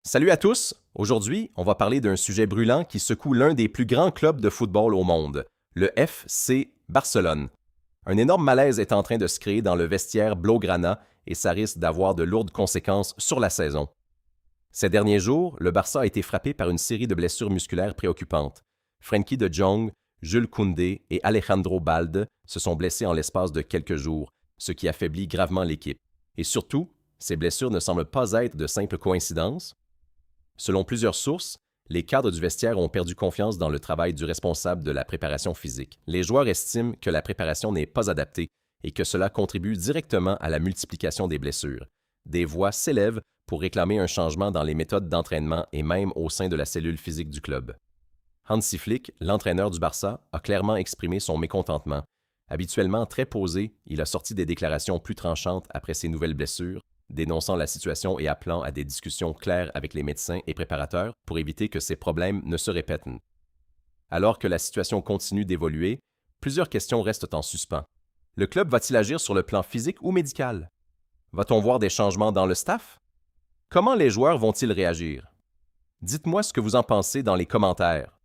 Salut à tous! Aujourd'hui, on va parler d'un sujet brûlant qui secoue l'un des plus grands clubs de football au monde, le FC Barcelone. Un énorme malaise est en train de se créer dans le vestiaire Blaugrana et ça risque d'avoir de lourdes conséquences sur la saison. Ces derniers jours, le Barça a été frappé par une série de blessures musculaires préoccupantes. Frenkie de Jong, Jules Koundé et Alejandro Balde se sont blessés en l'espace de quelques jours, ce qui affaiblit gravement l'équipe. Et surtout, ces blessures ne semblent pas être de simples coïncidences. Selon plusieurs sources, les cadres du vestiaire ont perdu confiance dans le travail du responsable de la préparation physique. Les joueurs estiment que la préparation n'est pas adaptée et que cela contribue directement à la multiplication des blessures. Des voix s'élèvent pour réclamer un changement dans les méthodes d'entraînement et même au sein de la cellule physique du club. Hansi Flick, l'entraîneur du Barça, a clairement exprimé son mécontentement. Habituellement très posé, il a sorti des déclarations plus tranchantes après ces nouvelles blessures, dénonçant la situation et appelant à des discussions claires avec les médecins et préparateurs pour éviter que ces problèmes ne se répètent. Alors que la situation continue d'évoluer, plusieurs questions restent en suspens. Le club va-t-il agir sur le plan physique ou médical? Va-t-on voir des changements dans le staff? Comment les joueurs vont-ils réagir? Dites-moi ce que vous en pensez dans les commentaires.